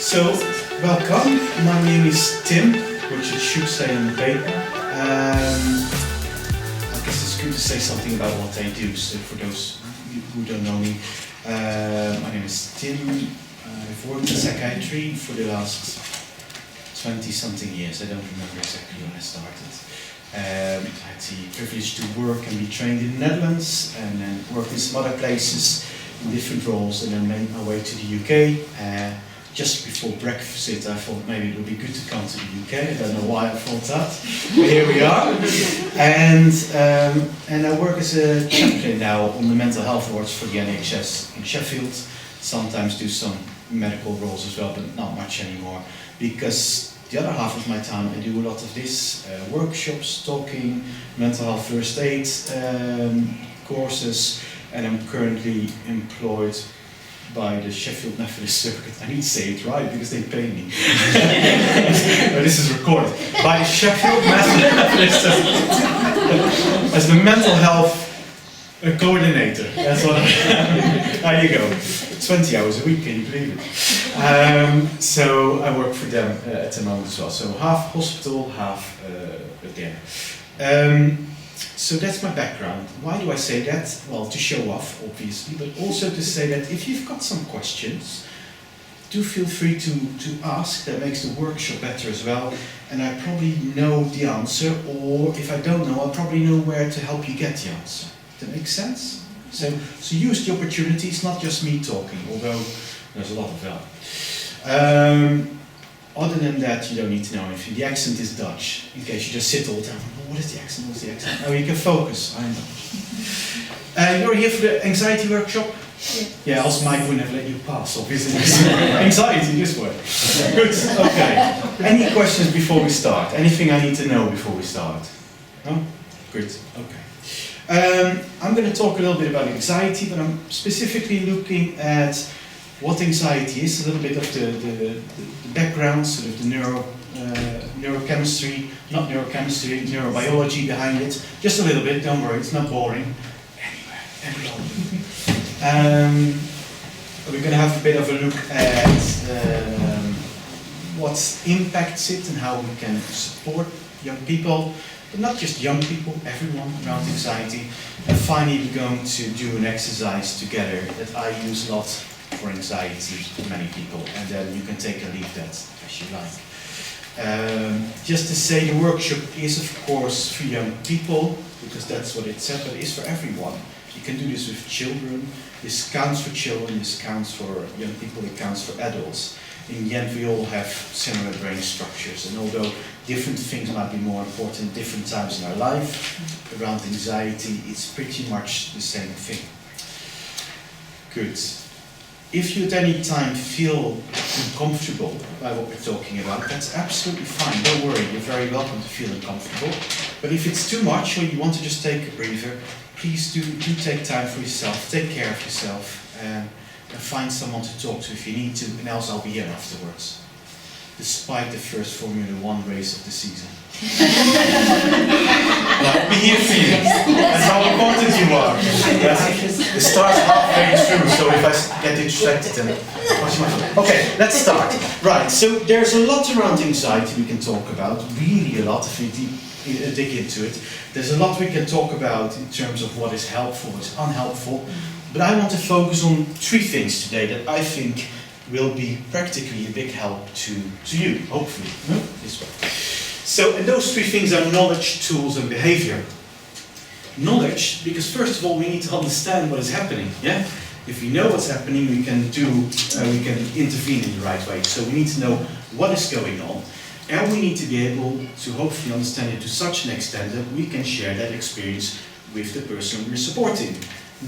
So, welcome. My name is Tim, which it should say on the paper. I guess it's good to say something about what I do, so for those who don't know me. My name is Tim. I've worked in psychiatry for the last 20-something years. I don't remember exactly when I started. I had the privilege to work and be trained in the Netherlands, and then worked in some other places in different roles, and then made my way to the UK. Just before Brexit, I thought maybe it would be good to come to the UK. I don't know why I thought that, but here we are. And I work as a chaplain now on the mental health wards for the NHS in Sheffield. Sometimes do some medical roles as well, but not much anymore, because the other half of my time I do a lot of this, workshops, talking, mental health first aid courses, and I'm currently employed by the Sheffield Methodist Circuit. I need to say it right because they pay me. This is recorded. By the Sheffield Methodist Circuit as the mental health coordinator. That's what there you go. 20 hours a week, can you believe it? So I work for them at the moment as well. So half hospital, half there. So that's my background. Why do I say that? Well, to show off, obviously, but also to say that if you've got some questions, do feel free to ask. That makes the workshop better as well. And I probably know the answer, or if I don't know, I'll probably know where to help you get the answer. That makes sense? So use the opportunity. It's not just me talking, although there's a lot of that. Other than that, you don't need to know anything. The accent is Dutch, in case you just sit all the time. What is the accent? What's the accent? Oh, you can focus. I know. You're here for the anxiety workshop? Yeah, else Mike wouldn't have let you pass, obviously. Anxiety, this way. Good, okay. Any questions before we start? Anything I need to know before we start? No? Good, okay. I'm going to talk a little bit about anxiety, but I'm specifically looking at what anxiety is, a little bit of the background, sort of the neurochemistry, not neurochemistry, neurobiology behind it. Just a little bit, don't worry, it's not boring. Anyway. We're going to have a bit of a look at what impacts it and how we can support young people, but not just young people, everyone around anxiety. And finally, we're going to do an exercise together that I use a lot for anxiety for many people, and then you can take or leave that as you like. Just to say, the workshop is of course for young people, because that's what it said, but it is for everyone. You can do this with children. This counts for children, this counts for young people, it counts for adults. In the end, we all have similar brain structures, and although different things might be more important at different times in our life, around anxiety, it's pretty much the same thing. Good. If you at any time feel uncomfortable by what we're talking about, that's absolutely fine. Don't worry, you're very welcome to feel uncomfortable. But if it's too much, or you want to just take a breather, please do take time for yourself, take care of yourself, and find someone to talk to if you need to, and else I'll be here afterwards. Despite the first Formula 1 race of the season. I'll be here for you. That's how important you are. It starts halfway through, so if I get distracted, then okay, let's start. Right, so there's a lot around anxiety we can talk about, really a lot if we dig into it. There's a lot we can talk about in terms of what is helpful, what is unhelpful, but I want to focus on 3 things today that I think will be practically a big help to you, hopefully, this way. So, and those 3 things are knowledge, tools, and behavior. Knowledge, because first of all, we need to understand what is happening. Yeah, if we know what's happening, we can intervene in the right way. So we need to know what is going on, and we need to be able to hopefully understand it to such an extent that we can share that experience with the person we're supporting.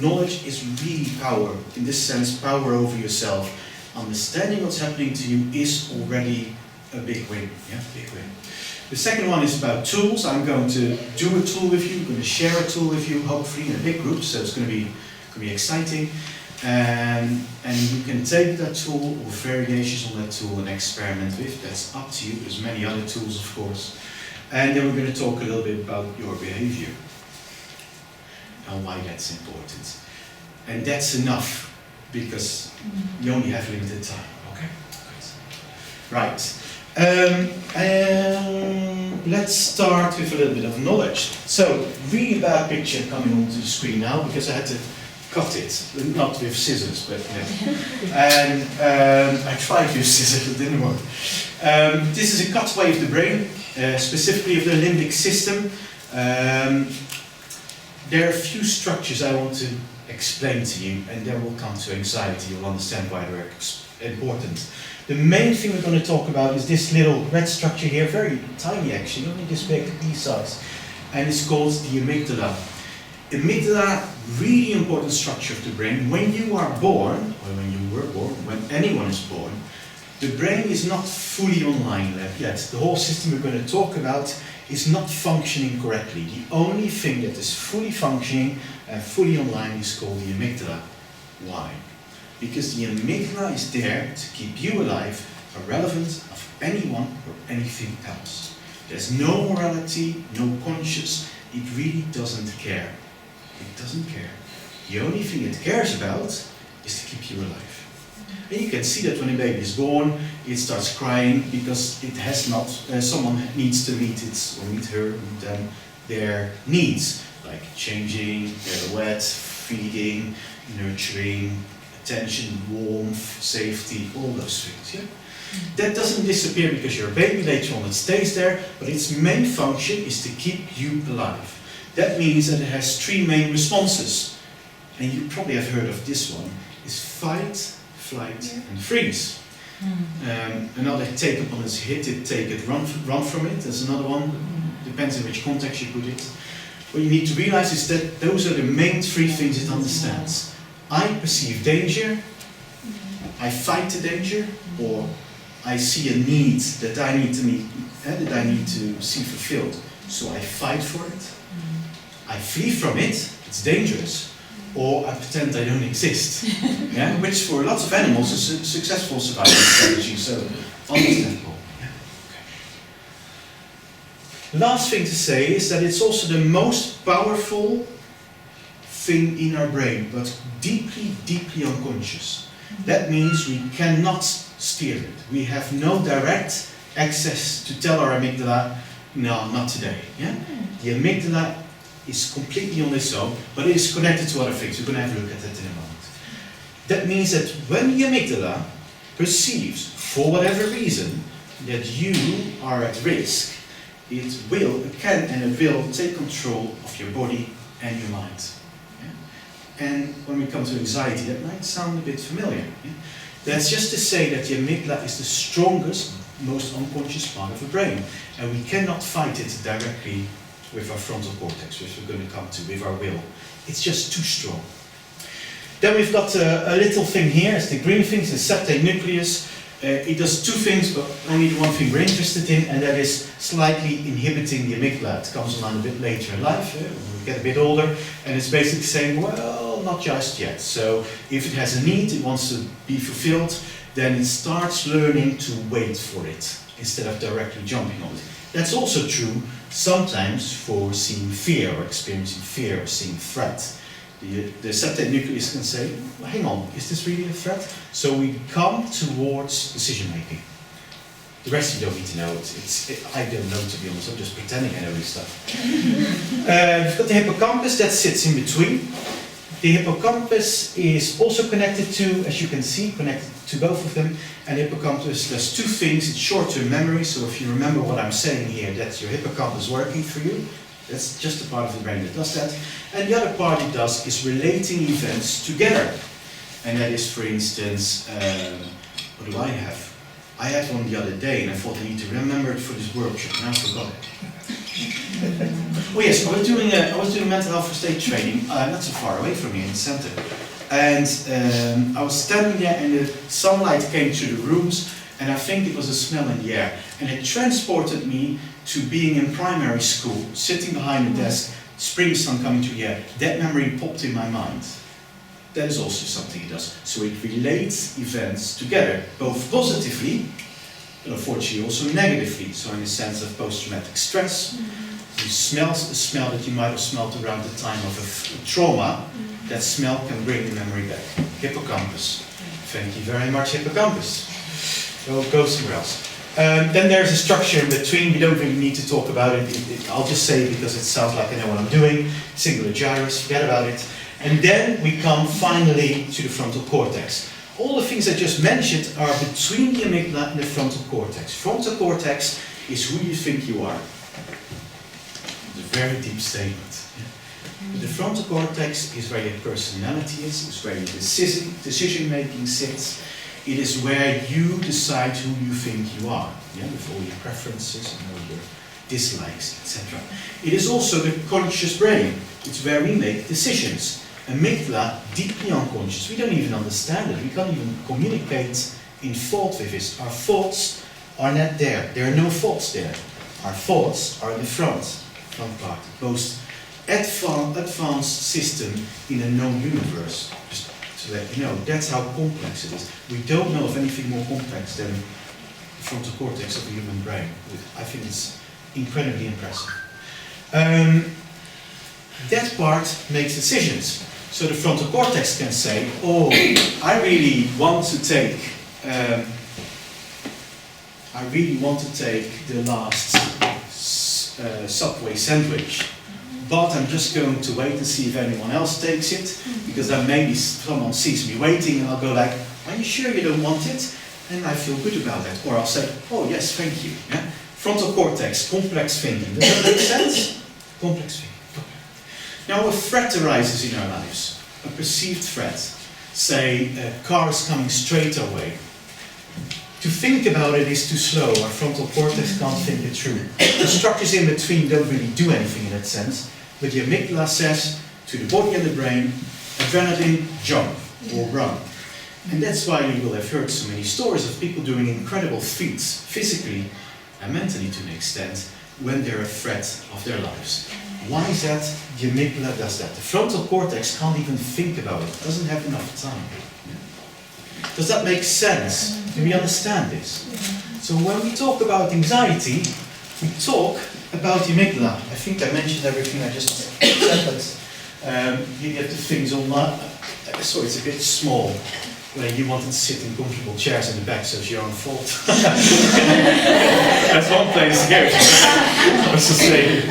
Knowledge is really power. In this sense, power over yourself. Understanding what's happening to you is already a big win. Yeah, big win. The second one is about tools. I'm going to do a tool with you. I'm going to share a tool with you, hopefully in a big group. So it's going to be exciting. And you can take that tool or variations on that tool and experiment with. That's up to you. There's many other tools, of course. And then we're going to talk a little bit about your behavior and why that's important. And that's enough, because you only have limited time. Okay? Good. Right. Let's start with a little bit of knowledge. So, really bad picture coming onto the screen now because I had to cut it, not with scissors, but yeah. And I tried with scissors, it didn't work. This is a cutaway of the brain, specifically of the limbic system. There are a few structures I want to explain to you, and then we'll come to anxiety. You'll understand why they're important. The main thing we're going to talk about is this little red structure here, very tiny actually, only this big, pea size, and it's called the amygdala. Amygdala, really important structure of the brain. When you are born, or when you were born, when anyone is born, the brain is not fully online yet. The whole system we're going to talk about is not functioning correctly. The only thing that is fully functioning and fully online is called the amygdala. Why? Because the amygdala is there to keep you alive, irrelevant of anyone or anything else. There's no morality, no conscience. It really doesn't care. It doesn't care. The only thing it cares about is to keep you alive. And you can see that when a baby is born, it starts crying because it has not, someone needs to meet its, or meet her, meet them, their needs, like changing, their wet, feeding, nurturing, attention, warmth, safety, all those things. Yeah? That doesn't disappear because you're a baby, later on it stays there, but its main function is to keep you alive. That means that it has three main responses. And you probably have heard of this one, is fight, flight and freeze. Another take upon is hit it, take it, run from it. There's another one, depends on which context you put it. What you need to realize is that those are the main three things it understands. I perceive danger, I fight the danger, or I see a need that I need to meet, that I need to see fulfilled, so I fight for it. I flee from it, it's dangerous, or I pretend I don't exist. Yeah? Which for lots of animals is a successful survival strategy, so understandable. Yeah? Okay. Last thing to say is that it's also the most powerful thing in our brain, but deeply, deeply unconscious. That means we cannot steer it. We have no direct access to tell our amygdala, no, not today. Yeah? The amygdala is completely on its own, but it is connected to other things. We're going to have a look at that in a moment. That means that when the amygdala perceives, for whatever reason, that you are at risk, it can and it will take control of your body and your mind. Yeah? And when we come to anxiety, that might sound a bit familiar. Yeah? That's just to say that the amygdala is the strongest, most unconscious part of the brain, and we cannot fight it directly with our frontal cortex, which we're going to come to, with our will. It's just too strong. Then we've got a little thing here, it's the green thing, it's the septate nucleus. It does two things, but only the one thing we're interested in, and that is slightly inhibiting the amygdala. It comes along a bit later in life, when we get a bit older, and it's basically saying, well, not just yet. So if it has a need, it wants to be fulfilled, then it starts learning to wait for it, instead of directly jumping on it. That's also true sometimes for seeing fear or experiencing fear or seeing threat. The septate nucleus can say, well, hang on, is this really a threat? So we come towards decision making. The rest you don't need to know. I don't know, to be honest, I'm just pretending I know this stuff. We've got the hippocampus that sits in between. The hippocampus is also connected to, as you can see, connected to both of them. And hippocampus does two things. It's short-term memory, so if you remember what I'm saying here, that's your hippocampus working for you. That's just a part of the brain that does that. And the other part it does is relating events together. And that is, for instance, what do I have? I had one the other day, and I thought I need to remember it for this workshop, and I forgot it. Oh yes, I was doing mental health first aid training, not so far away from here in the center. And I was standing there, and the sunlight came through the rooms, and I think it was a smell in the air. And it transported me to being in primary school, sitting behind the desk, spring sun coming through the air. That memory popped in my mind. That is also something it does. So it relates events together, both positively, but unfortunately also negatively. So in the sense of post-traumatic stress, you smell a smell that you might have smelled around the time of a trauma, that smell can bring the memory back. Hippocampus. Thank you very much, hippocampus. go somewhere else. Then there's a structure in between. We don't really need to talk about it. I'll just say it because it sounds like I know what I'm doing. Singular gyrus, forget about it. And then we come finally to the frontal cortex. All the things I just mentioned are between the amygdala and the frontal cortex. Frontal cortex is who you think you are. It's a very deep statement. Yeah? The frontal cortex is where your personality is, it's where your decision making sits. It is where you decide who you think you are, yeah? With all your preferences and all your dislikes, etc. It is also the conscious brain. It's where we make decisions. Amygdala, deeply unconscious. We don't even understand it. We can't even communicate in thought with it. Our thoughts are not there. There are no thoughts there. Our thoughts are in the front part, the most advanced system in a known universe. Just to let you know, that's how complex it is. We don't know of anything more complex than the frontal cortex of the human brain. I think it's incredibly impressive. That part makes decisions. So the frontal cortex can say, oh, I really want to take the last Subway sandwich, but I'm just going to wait and see if anyone else takes it, because then maybe someone sees me waiting and I'll go like, are you sure you don't want it? And I feel good about that. Or I'll say, oh yes, thank you. Yeah? Frontal cortex, complex thinking. Does that make sense? Complex thinking. Now a threat arises in our lives, a perceived threat. Say a car is coming straight our way. To think about it is too slow, our frontal cortex can't think it through. The structures in between don't really do anything in that sense, but the amygdala says to the body and the brain, adrenaline, jump or run. And that's why you will have heard so many stories of people doing incredible feats, physically and mentally to an extent, when they're a threat of their lives. Why is that? The amygdala does that. The frontal cortex can't even think about it, doesn't have enough time. Does that make sense? Do we understand this? So when we talk about anxiety, we talk about the amygdala. I think I mentioned everything I just said, but you get the things online. Sorry, it's a bit small. Where you wanted to sit in comfortable chairs in the back, so it's your own fault. That's one place here. What's to say?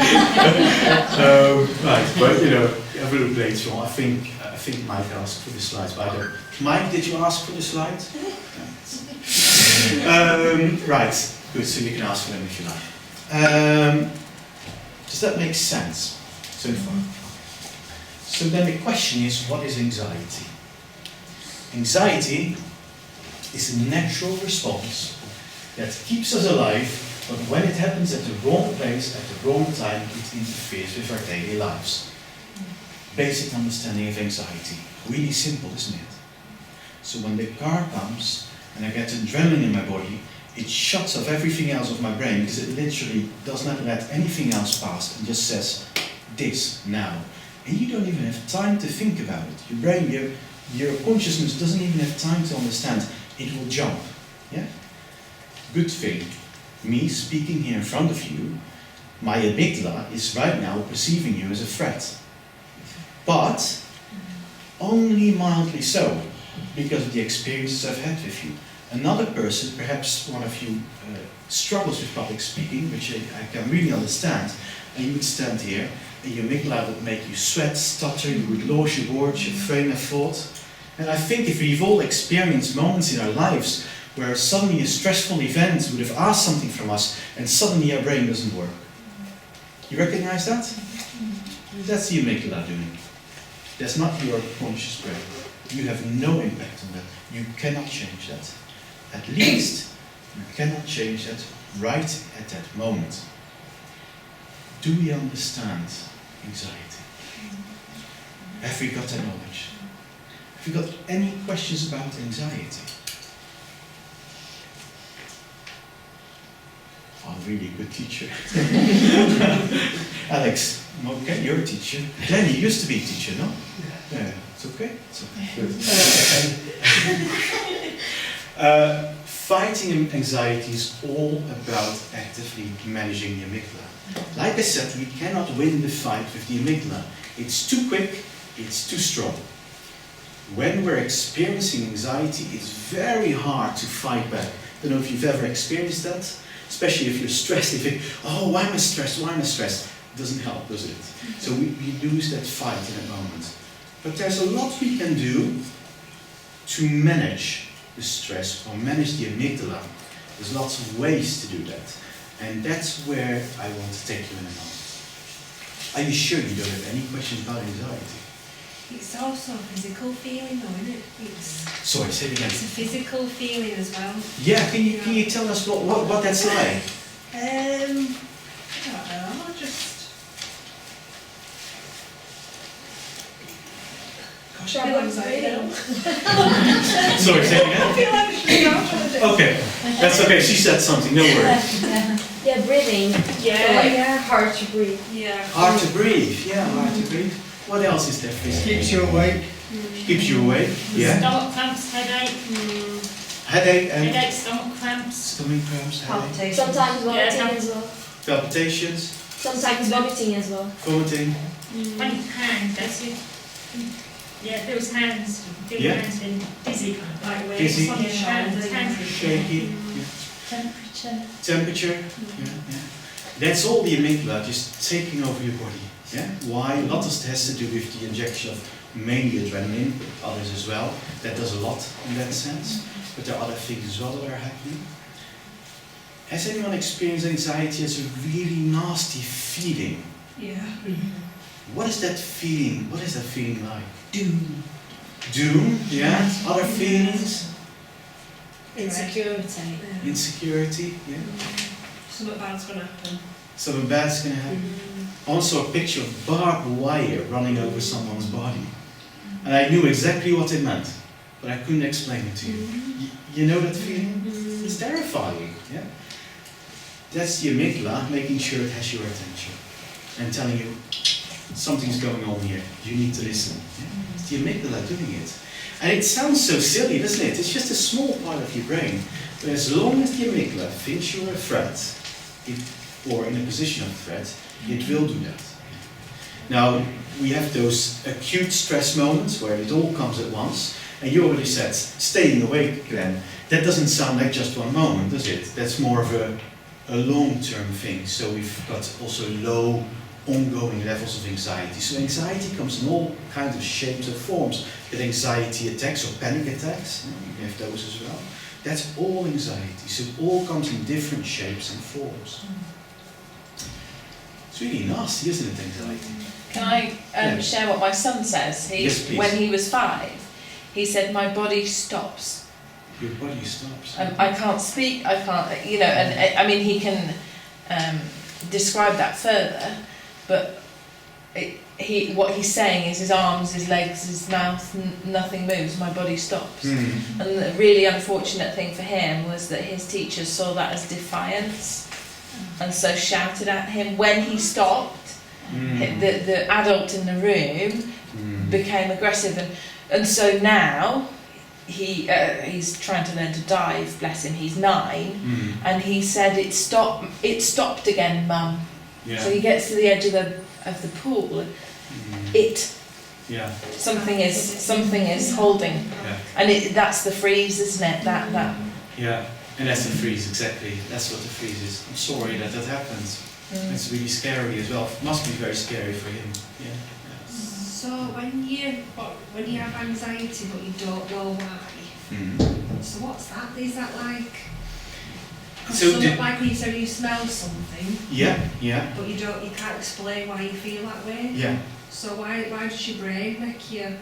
Right, but you know, a little later on, I think Mike asked for the slides, but I don't. Mike, did you ask for the slides? Right, good. So you can ask for them if you like. Does that make sense so far? So then the question is, what is anxiety? Anxiety is a natural response that keeps us alive, but when it happens at the wrong place, at the wrong time, it interferes with our daily lives. Basic understanding of anxiety. Really simple, isn't it? So when the car comes and I get adrenaline in my body, it shuts off everything else of my brain because it literally does not let anything else pass and just says, this, now. And you don't even have time to think about it. Your brain, your consciousness doesn't even have time to understand. It will jump. Yeah? Good thing. Me speaking here in front of you, my amygdala is right now perceiving you as a threat. But only mildly so, because of the experiences I've had with you. Another person, perhaps one of you, struggles with public speaking, which I can really understand, and you would stand here, and your amygdala would make you sweat, stutter, you would lose your words, your frame of thought. And I think if we've all experienced moments in our lives where suddenly a stressful event would have asked something from us and suddenly our brain doesn't work. You recognize that? That's the amygdala doing. That's not your conscious brain. You have no impact on that. You cannot change that. At least, you cannot change that right at that moment. Do we understand anxiety? Have we got that knowledge? Have you got any questions about anxiety? I'm really a good teacher. Alex, okay, you're a teacher. Danny, you used to be a teacher, no? Yeah, it's okay. It's okay. Fighting anxiety is all about actively managing the amygdala. Like I said, we cannot win the fight with the amygdala. It's too quick, it's too strong. When we're experiencing anxiety, it's very hard to fight back. Don't know if you've ever experienced that, especially if you're stressed. If you think, oh, why am I stressed? Why am I stressed? It doesn't help, does it? So we lose that fight in that moment. But there's a lot we can do to manage the stress or manage the amygdala. There's lots of ways to do that. And that's where I want to take you in a moment. Are you sure you don't have any questions about anxiety? It's also a physical feeling though, isn't it? Sorry, say it again. It's a physical feeling as well. Yeah, can you tell us what that's like? I don't know, I just... Gosh, I feel anxiety now. Sorry, say it again. I feel anxious now. Okay, that's okay, she said something, no worries. Yeah, breathing. Yeah. Hard to breathe. Yeah. Hard to breathe, yeah, hard to breathe. What else is there physically? Keeps you awake. Keeps you awake, yeah. Stomach cramps, headache. Headache and Headache, stomach cramps. stomach cramps, headache. Sometimes vomiting Yeah. as well. Palpitations, Sometimes vomiting as well. vomiting. When hand, that's it. Yeah, feels hands, Yeah. hands been dizzy, like where Dizzy. it's on your hands, Shaky. temperature. Temperature. Yeah. That's all the amygdala just taking over your body. Yeah. Why? A lot of it has to do with the injection of mainly adrenaline, but others as well. That does a lot in that sense. But there are other things as well that are happening. Has anyone experienced anxiety as a really nasty feeling? Yeah. What is that feeling? What is that feeling like? Doom. Doom? Yeah. Other feelings? Insecurity. Insecurity? Yeah. Something bad's going to happen. Something bad's going to happen. Also a picture of barbed wire running over someone's body. And I knew exactly what it meant, but I couldn't explain it to you. You know that feeling? It's terrifying. Yeah. That's the amygdala making sure it has your attention and telling you something's going on here. You need to listen. Yeah? It's the amygdala doing it. And it sounds so silly, doesn't it? It's just a small part of your brain. But as long as the amygdala thinks you're a threat, or in a position of threat, it will do that. Now, we have those acute stress moments where it all comes at once. And you already said, staying awake, Glenn. That doesn't sound like just one moment, does it? That's more of a long-term thing. So we've got also low, ongoing levels of anxiety. So anxiety comes in all kinds of shapes and forms. With anxiety attacks or panic attacks, you have those as well. That's all anxiety. So it all comes in different shapes and forms. It's really nasty, isn't it, anxiety? Can I share what my son says? Yes, please. When he was 5, he said, my body stops. Your body stops. I can't speak, I can't, and I mean, he can describe that further, but what he's saying is his arms, his legs, his mouth, nothing moves, my body stops. And the really unfortunate thing for him was that his teachers saw that as defiance and so shouted at him when he stopped. The adult in the room became aggressive, and so now he's trying to learn to dive, bless him, he's 9, and he said it stopped again, Mum. Yeah. So he gets to the edge of the pool, something is holding, and that's the freeze, isn't it? That. Yeah, and that's the freeze, exactly. That's what the freeze is. I'm sorry that happens. It's really scary as well. It must be very scary for him. Yeah. So when you have anxiety but you don't know why, so what's that? Is that like... like when you say you smell something, but you can't explain why you feel that way. Yeah. So why does your brain make you...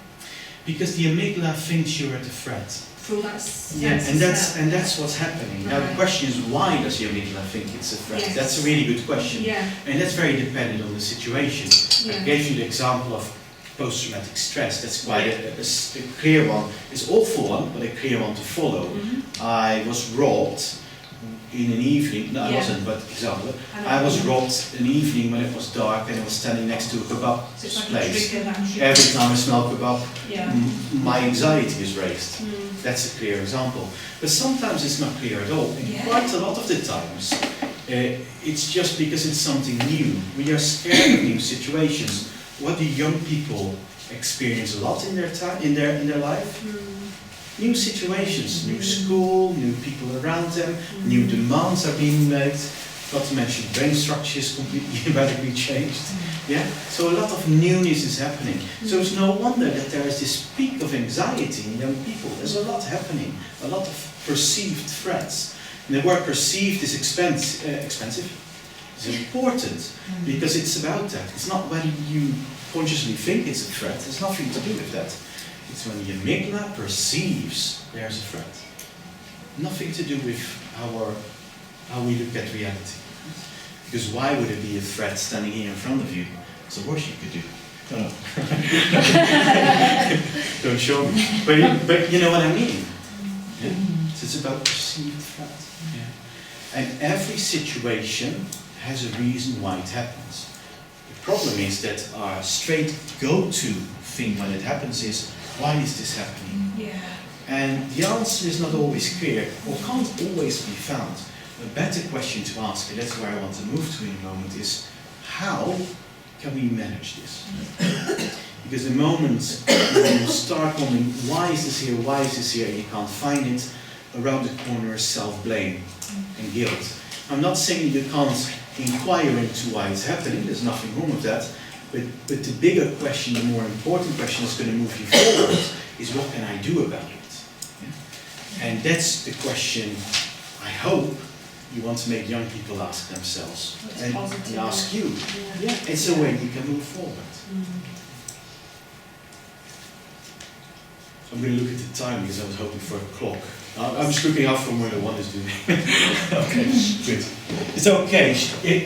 Because the amygdala thinks you're at a threat. Through that and that's what's happening. Now the question is, why does the amygdala think it's a threat? Yes. That's a really good question. Yeah. And that's very dependent on the situation. Yeah. I gave you the example of post-traumatic stress. That's quite a clear one. It's an awful one, but a clear one to follow. I was robbed in an evening, no I wasn't, but example, I was robbed an evening when it was dark and I was standing next to a kebab place. Every time I smell kebab, my anxiety is raised. That's a clear example. But sometimes it's not clear at all. And quite a lot of the times, it's just because it's something new. We are scared of new situations. What do young people experience a lot in their life? New situations, new school, new people around them, new demands are being made. Not to mention brain structure is completely radically changed. Yeah? So a lot of newness is happening. So it's no wonder that there is this peak of anxiety in young people. There's a lot happening, a lot of perceived threats. And the word perceived is expensive. It's important because it's about that. It's not whether you consciously think it's a threat. There's nothing to do with that. It's when the amygdala perceives there's a threat. Nothing to do with how we look at reality. Because why would it be a threat standing here in front of you? It's the worst you could do. No. Don't show me. But you know what I mean. Yeah? So it's about perceived threat. Yeah. And every situation has a reason why it happens. The problem is that our straight go-to thing when it happens is, why is this happening? Yeah. And the answer is not always clear, or can't always be found. A better question to ask, and that's where I want to move to in a moment, is how can we manage this? Because the moment when you start wondering, why is this here, and you can't find it, around the corner is self-blame and guilt. I'm not saying you can't inquire into why it's happening, there's nothing wrong with that, but the bigger question, the more important question that's going to move you forward is, what can I do about it? Yeah? And that's the question I hope you want to make young people ask themselves and ask you. Yeah, it's a way you can move forward. I'm going to look at the time because I was hoping for a clock. I'm just looking out for Formula 1 is doing. Okay, good. It's okay.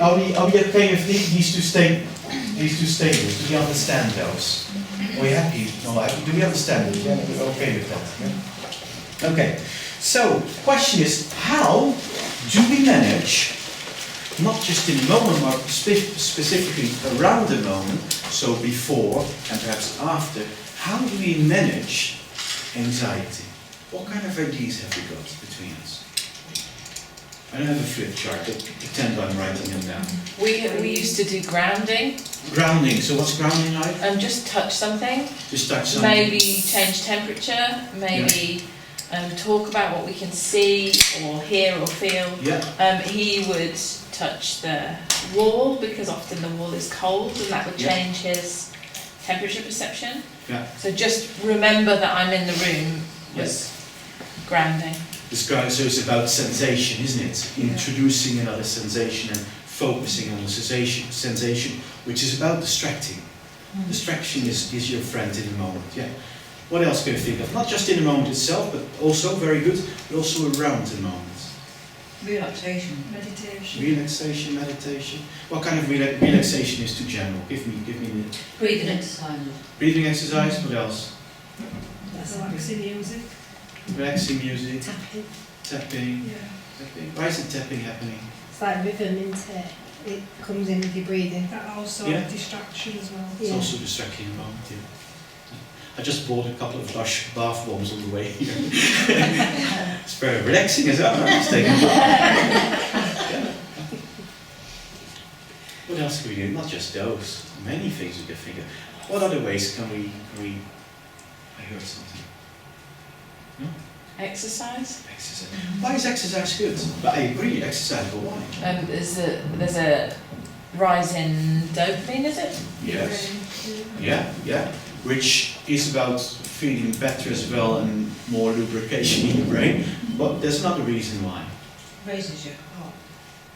Are we okay if these two statements? Do we understand those? Are we happy? No, do we understand it? Yeah, we're okay with that. Yeah? Okay. So, question is, how do we manage, not just in the moment, but specifically around the moment, so before and perhaps after, how do we manage anxiety? What kind of ideas have we got between us? I don't have a flip chart, but pretend I'm writing them down. We used to do grounding. Grounding, so what's grounding like? Just touch something. Just touch something. Maybe change temperature, maybe talk about what we can see or hear or feel. Yeah. He would touch the wall because often the wall is cold and that would change his temperature perception. Yeah. So just remember that I'm in the room was grounding. So it's about sensation, isn't it? Introducing another sensation and focusing on the sensation, which is about distracting. Distraction is your friend in the moment. Yeah. What else can you think of? Not just in the moment itself, but also very good, but also around the moment. Relaxation. Meditation. Relaxation, meditation. What kind of relaxation is too general? Give me the Breathing exercise. breathing exercise. What else? Relaxing music. Relaxing music. Tapping. Tapping. Yeah. Tapping. Why is the tapping happening? It's like rhythm, isn't it? It comes in with your breathing. That also Yeah. distraction as well. It's Yeah. also distracting a moment. Yeah. I just bought a couple of Lush bath bombs on the way here. It's very relaxing as well. I'm just taking a bath. Yeah. What else can we do? Not just those. Many things we can think of. What other ways can we? I heard something. No? Exercise. Exercise. Why is exercise good? But I agree, exercise. But why? There's a rise in dopamine, is it? Yes. Yeah. Which is about feeling better as well and more lubrication in the brain. But there's another reason why. Raises your heart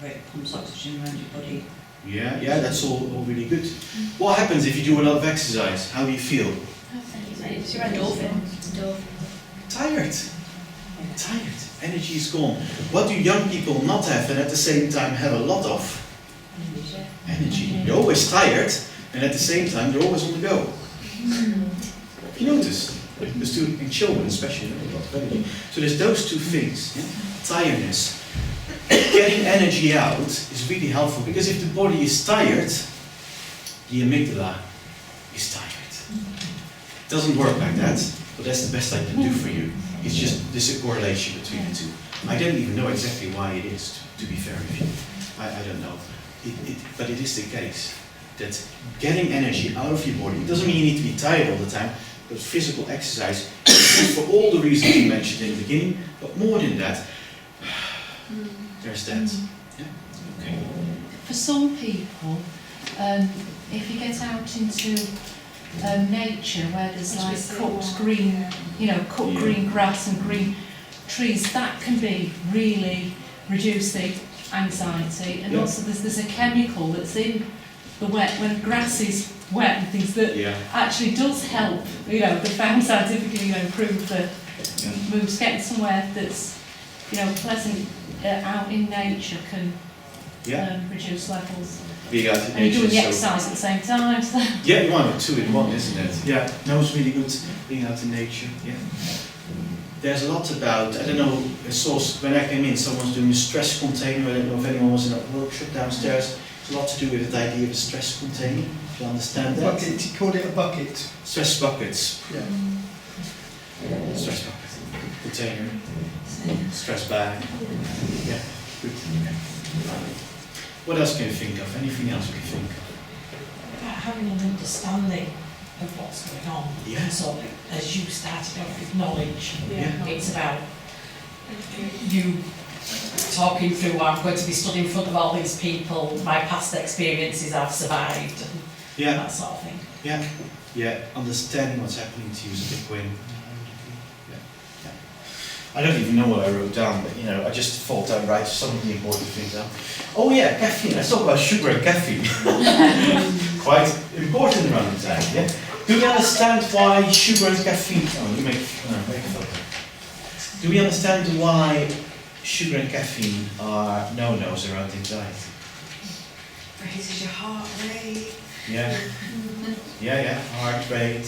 rate, pumps oxygen around your body. Yeah, that's all really good. What happens if you do a lot of exercise? How do you feel? It's your endorphins. Tired. Energy is gone. What do young people not have and at the same time have a lot of? Energy. They're always tired and at the same time they're always on the go. Have you noticed? In children especially, a lot of energy. So there's those two things. Yeah? Tiredness. Getting energy out is really helpful because if the body is tired, the amygdala is tired. It doesn't work like that, but that's the best I can do for you. It's just there's a correlation between the two. I don't even know exactly why it is, to be fair with you. I don't know. But it is the case that getting energy out of your body, it doesn't mean you need to be tired all the time, but physical exercise good for all the reasons you mentioned in the beginning, but more than that, there's that. Yeah? Okay. For some people, if you get out into nature where there's like cooked green, cut green grass and green trees, that can be really reduce the anxiety. And also there's a chemical that's in the wet, when grass is wet and things, that actually does help, they found scientifically, improve the moods. Getting somewhere that's, pleasant out in nature can reduce levels. Being out in And you're nature doing the is exercise at the same time, so. Yeah, you want 2 in 1, isn't it? Yeah, no, it's really good being out in nature. Yeah. There's a lot about, I don't know, I saw when I came in, someone's doing a stress container. I don't know if anyone was in a workshop downstairs. It's a lot to do with the idea of a stress container. Do you understand that? Bucket, you called it a bucket. Stress buckets. Yeah. Stress bucket. Container. Stress bag. Yeah, good. Okay. What else can you think of? Anything else you can think of? About having an understanding of what's going on. Yeah. So, as you started off with knowledge, Yeah. it's about you talking through, I'm going to be stood in front of all these people, my past experiences I've survived, and that sort of thing. Yeah. Yeah. Understanding what's happening to you is a big win. I don't even know what I wrote down, but I just thought I'd write some of the important things down. Oh yeah, caffeine. Let's talk about sugar and caffeine. Quite important around the time, yeah? Do we understand why sugar and caffeine... Oh, you make a photo. Do we understand why sugar and caffeine are no-nos around anxiety? Raises your heart rate. Yeah, heart rate,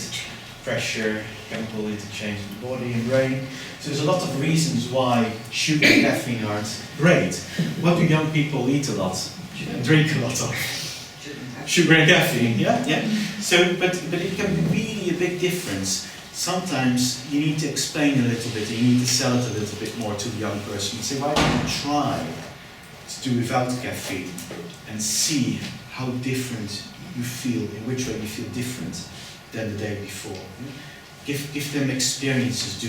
pressure, chemical interchange in the body and brain. So there's a lot of reasons why sugar and caffeine aren't great. What do young people eat a lot and drink a lot of? Sugar and caffeine, yeah. So, but it can be really a big difference. Sometimes you need to explain a little bit, you need to sell it a little bit more to the young person and say, why don't you try to do without caffeine and see how different you feel, in which way you feel different than the day before. Give them experiences.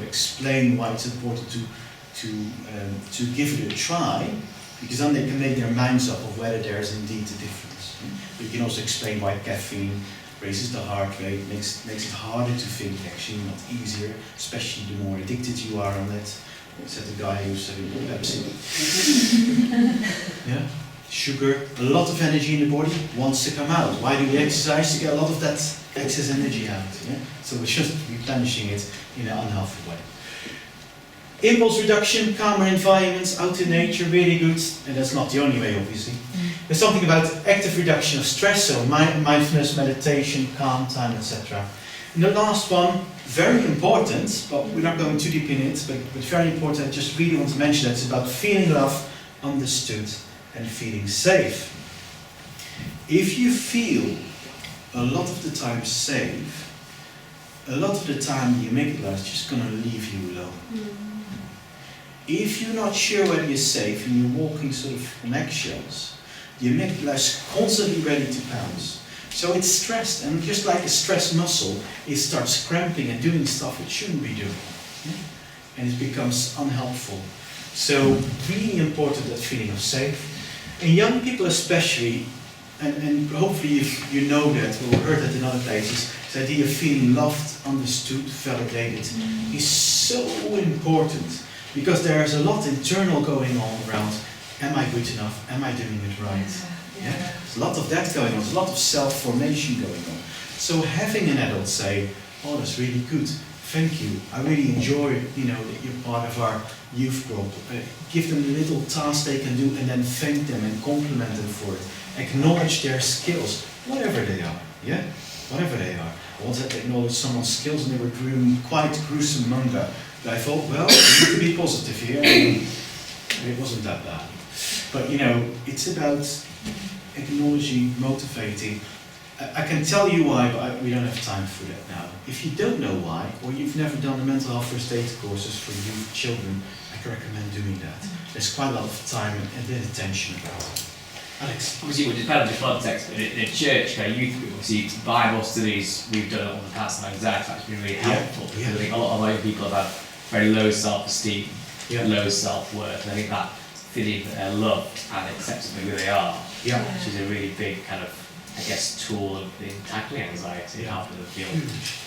Explain why it's important to give it a try, because then they can make their minds up of whether there's indeed a difference. But you can also explain why caffeine raises the heart rate, makes it harder to think, actually, not easier, especially the more addicted you are on it. Said the guy who's having Pepsi. Yeah. Sugar, a lot of energy in the body wants to come out. Why do we exercise? To get a lot of that excess energy out. Yeah? So we're just replenishing it in an unhealthy way. Impulse reduction, calmer environments, out in nature, really good. And that's not the only way, obviously. There's something about active reduction of stress, so mindfulness, meditation, calm time, etc. And the last one, very important, but we're not going too deep in it, but very important, I just really want to mention that, it's about feeling loved, understood, and feeling safe. If you feel a lot of the time safe, a lot of the time the amygdala is just going to leave you alone. If you're not sure whether you're safe and you're walking sort of on eggshells, the amygdala is constantly ready to pounce. So it's stressed, and just like a stressed muscle, it starts cramping and doing stuff it shouldn't be doing. Yeah? And it becomes unhelpful. So really important, that feeling of safe. And young people especially, and hopefully if you know that or heard that in other places, the idea of feeling loved, understood, validated is so important, because there's a lot internal going on around, am I good enough, am I doing it right? Yeah. There's a lot of that going on, there's a lot of self-formation going on. So having an adult say, oh, that's really good, thank you, I really enjoy, that you're part of our youth group. Give them a little task they can do and then thank them and compliment them for it. Acknowledge their skills, whatever they are, yeah? Whatever they are. I once had to acknowledge someone's skills and they were doing quite gruesome manga. But I thought, well, we need to be positive here. It wasn't that bad. But it's about acknowledging, motivating. I can tell you why, but we don't have time for that now. If you don't know why, or you've never done the mental health first aid courses for youth children, I can recommend doing that. There's quite a lot of time and attention about it. Alex. Obviously, it would depend on the context, but in church, kind of youth group, obviously, Bible studies we've done on the past and anxiety, that's been really helpful. Yeah. I think a lot of young people have had very low self-esteem, Yeah. low self-worth, and I think that feeling that they're loved and accepted for who they are, Yeah. which is a really big kind of, I guess, tool in tackling anxiety, Yeah. helping them feel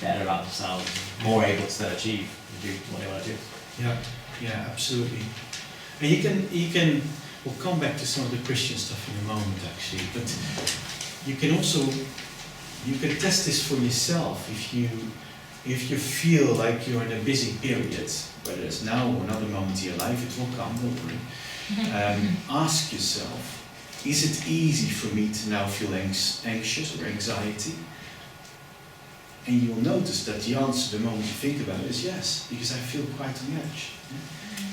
better about themselves, more able to then achieve and do what they want to do. Yeah, yeah, absolutely. And you can, we'll come back to some of the Christian stuff in a moment actually, but you can also, you can test this for yourself if you feel like you're in a busy period, whether it's now or another moment in your life, it will come, don't worry. Ask yourself, is it easy for me to now feel anxious or anxiety? And you'll notice that the answer the moment you think about it is yes, because I feel quite on edge.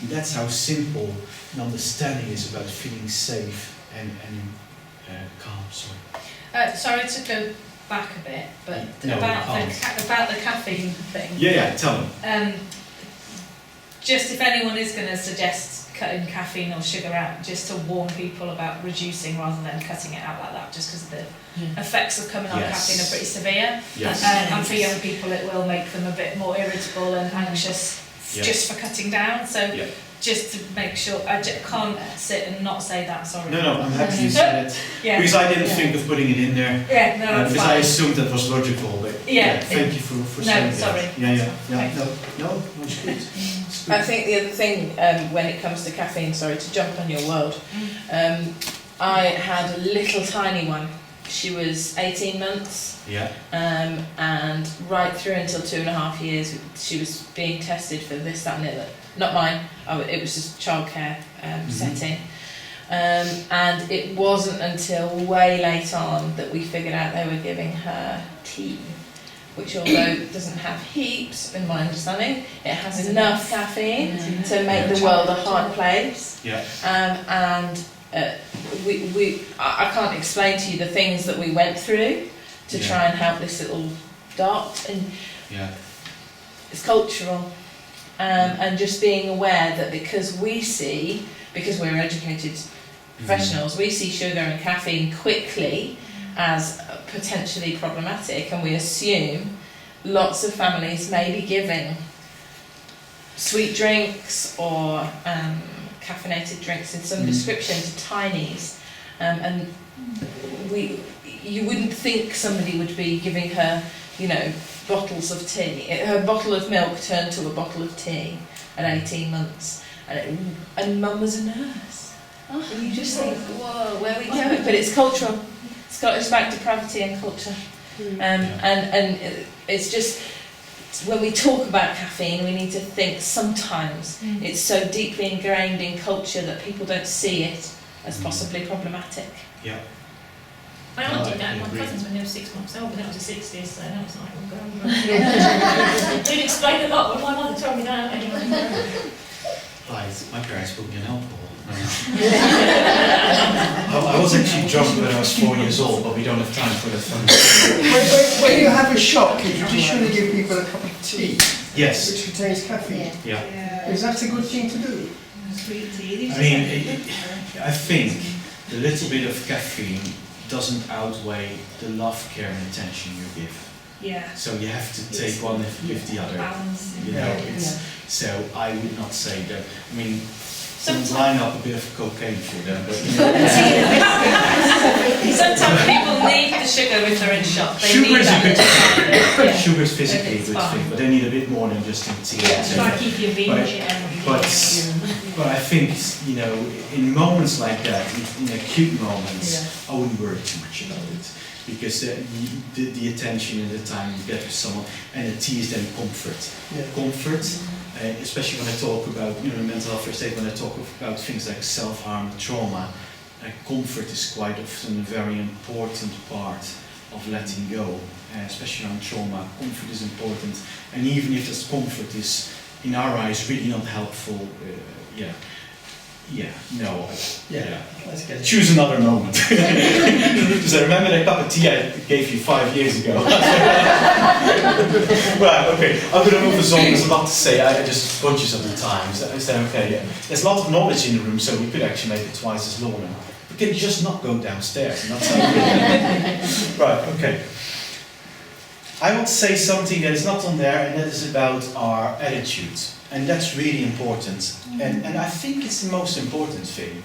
And that's how simple an understanding is about feeling safe and calm. Sorry. Sorry to go back a bit, but No, about the caffeine thing. Yeah, tell me. Just if anyone is going to suggest cutting caffeine or sugar out, just to warn people about reducing rather than cutting it out like that, just because the effects of coming on Yes. caffeine are pretty severe. Yes. And for young people, it will make them a bit more irritable and anxious Yeah. just for cutting down. So Yeah. just to make sure, I can't sit and not say that. Sorry. No, I'm happy you said it. Yeah. Because I didn't think of putting it in there. Yeah. No, that's Because I fine. assumed that was logical, but Yeah. thank you for No, saying sorry. that. Yeah. Thanks. No, it's good. It's good. I think the other thing when it comes to caffeine, sorry to jump on your world, I had a little tiny one. She was 18 months. Yeah. And right through until 2.5 years, she was being tested for this, that, and the other. Not mine. It was just childcare setting. And it wasn't until way late on that we figured out they were giving her tea, which although doesn't have heaps, in my understanding, it has enough caffeine to make the world a hard place. Yeah. I can't explain to you the things that we went through to Yeah. try and help this little dot, and Yeah. it's cultural. And just being aware that because we're educated professionals, we see sugar and caffeine quickly as potentially problematic, and we assume lots of families may be giving sweet drinks or caffeinated drinks in some description to tinies, and you wouldn't think somebody would be giving her, bottles of tea. Her bottle of milk turned to a bottle of tea at 18 months, and Mum was a nurse. And you just think, whoa, where are we going? But it's cultural. It's about depravity and culture, and it's just. When we talk about caffeine, we need to think sometimes it's so deeply ingrained in culture that people don't see it as possibly problematic. Yeah. My aunt did that, I my agree. cousins when they were 6 months old, but that was the 60s, so that was like, oh God. It did explain a lot when my mother told me that. Right, my parents put me on alcohol. I was actually drunk when I was 4 years old, but we don't have time for that fun. When you have a shock, you traditionally give people a cup of tea, Yes. which contains caffeine. Yeah. Is that a good thing to do? Sweet tea. I mean, I think a little bit of caffeine doesn't outweigh the love, care, and attention you give. Yeah. So you have to take one with the other. Balance. You know, so I would not say that. I mean, Sometimes- line up a bit of cocaine for them, but Sometimes people need the sugar if they're in shock. They sugar need is a that good little thing. Yeah. Sugar is physically Okay, a it's good fine. thing, but they need a bit more than just in tea. Yeah, So- Try to keep your binge but I think, in moments like that, in acute moments, I wouldn't worry too much about it. Because the attention and the time you get with someone, and the tea is then comfort. Yeah. Comfort, especially when I talk about mental health first aid, when I talk about things like self-harm, trauma, comfort is quite often a very important part of letting go, especially around trauma. Comfort is important, and even if this comfort is, in our eyes, really not helpful, Let's get it. choose another moment. Because I remember that cup of tea I gave you 5 years ago. Right, okay, I'm going to move us on. There's a lot to say. I'm just conscious of the time. Is that okay? Yeah. There's a lot of knowledge in the room, so we could actually make it twice as long. can just not go downstairs, and that's how you Right, okay. I want to say something that is not on there, and that is about our attitude. And that's really important. And I think it's the most important thing,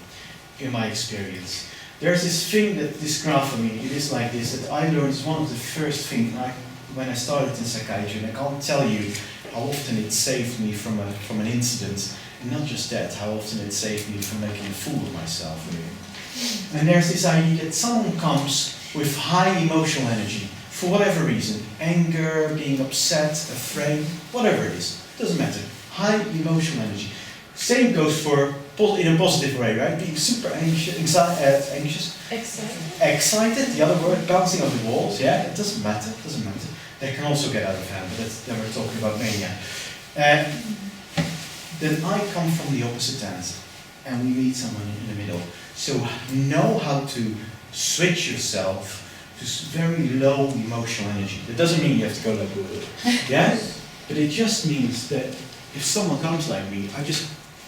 in my experience. There's this thing that this graph for me, it is like this, that I learned is one of the first things when I started in psychiatry, and I can't tell you how often it saved me from an incident, and not just that, how often it saved me from making a fool of myself, really. And there's this idea that someone comes with high emotional energy, for whatever reason, anger, being upset, afraid, whatever it is, doesn't matter. High emotional energy. Same goes for, in a positive way, right? Being super anxious, excited, the other word, bouncing off the walls, yeah, it doesn't matter. They can also get out of hand, but then we're talking about mania. Then I come from the opposite end, and we meet someone in the middle. So know how to switch yourself to very low emotional energy. That doesn't mean you have to go like, yeah? But it just means that if someone comes like me,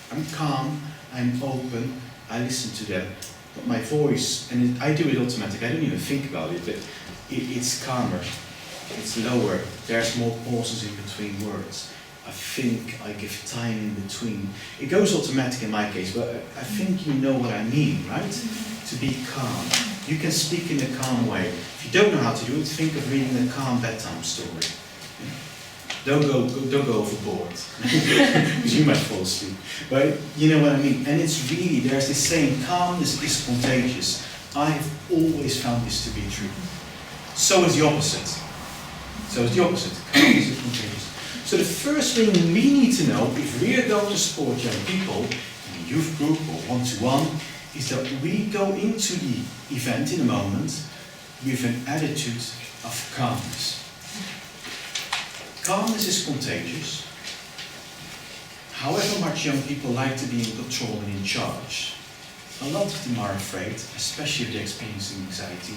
I'm calm, I'm open, I listen to them. But my voice, and I do it automatically, I don't even think about it, but it's calmer, it's lower, there's more pauses in between words. I think, I give time in between. It goes automatic in my case, but I think you know what I mean, right? To be calm. You can speak in a calm way. If you don't know how to do it, think of reading a calm bedtime story. Don't go overboard, because you might fall asleep. But you know what I mean. And it's really, there's this saying, calmness is contagious. I have always found this to be true. So is the opposite. Calmness is contagious. So the first thing we need to know, if we are going to support young people in a youth group or one-to-one, is that we go into the event in a moment with an attitude of calmness. Calmness is contagious. However much young people like to be in control and in charge, a lot of them are afraid, especially if they're experiencing anxiety.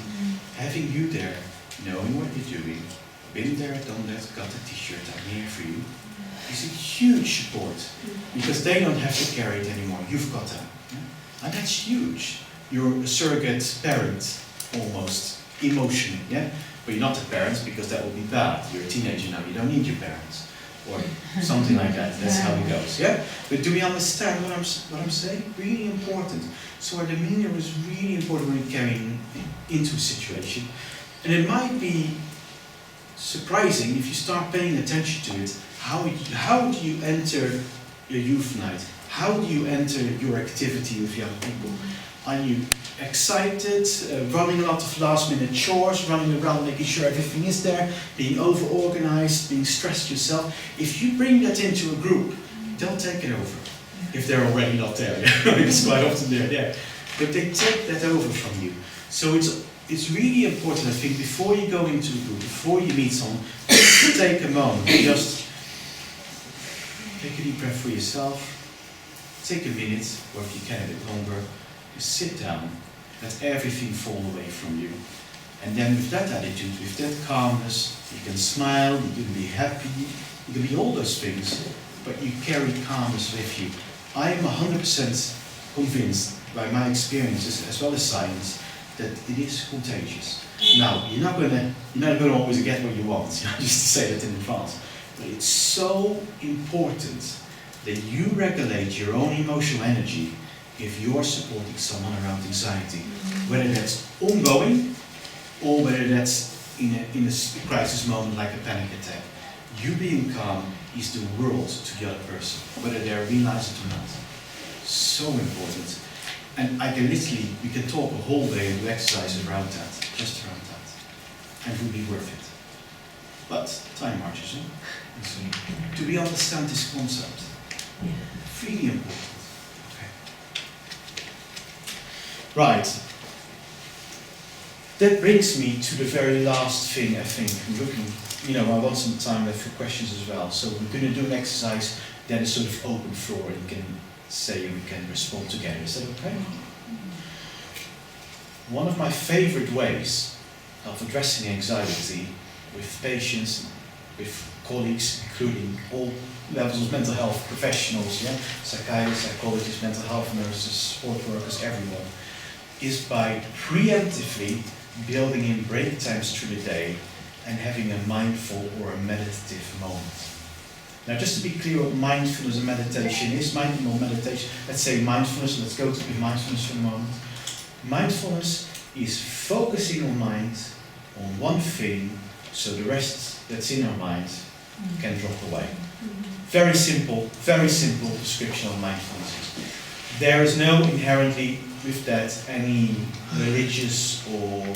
Having you there, knowing what you're doing, been there, done that, got a t-shirt, I'm here for you, is a huge support. Because they don't have to carry it anymore, you've got that. Yeah? And that's huge. You're a surrogate parent, almost, emotionally, yeah? But you're not a parent because that would be bad. You're a teenager now, you don't need your parents. Or something like that, that's how it goes, yeah? But do we understand what I'm saying? Really important. So our demeanor is really important when you're carrying into a situation. And it might be surprising if you start paying attention to it. How do you enter your youth night? How do you enter your activity with young people? Are you excited, running a lot of last minute chores, running around making sure everything is there, being over-organized, being stressed yourself? If you bring that into a group, they'll take it over. If they're already not there, it's quite often they're there. But they take that over from you. So it's really important, I think, before you go into a group, before you meet someone, take a moment, just take a deep breath for yourself, take a minute, or if you can a bit longer, just sit down, let everything fall away from you. And then with that attitude, with that calmness, you can smile, you can be happy, you can be all those things, but you carry calmness with you. I am 100% convinced by my experiences as well as science that it is contagious. Now, you're not gonna always get what you want, just to say that in advance. But it's so important that you regulate your own emotional energy if you're supporting someone around anxiety. Whether that's ongoing, or whether that's in a crisis moment like a panic attack. You being calm is the world to the other person, whether they realize it or not. So important. And I can literally, we can talk a whole day and do exercises around that, just around that. And it will be worth it. But time marches on. And so do we understand this concept? Yeah. Really important. Okay. Right. That brings me to the very last thing, I think. I'm looking, I want some time left for questions as well. So we're going to do an exercise, then a sort of open floor, and you can say we can respond together. Is that okay? One of my favorite ways of addressing anxiety with patients, with colleagues, including all levels of mental health professionals, psychiatrists, psychologists, mental health nurses, support workers, everyone, is by preemptively building in break times through the day and having a mindful or a meditative moment. Now, just to be clear what mindfulness and meditation is, mindful meditation, let's say mindfulness, let's go to mindfulness for a moment. Mindfulness is focusing our mind on one thing so the rest that's in our mind can drop away. Very simple description of mindfulness. There is no inherently with that any religious or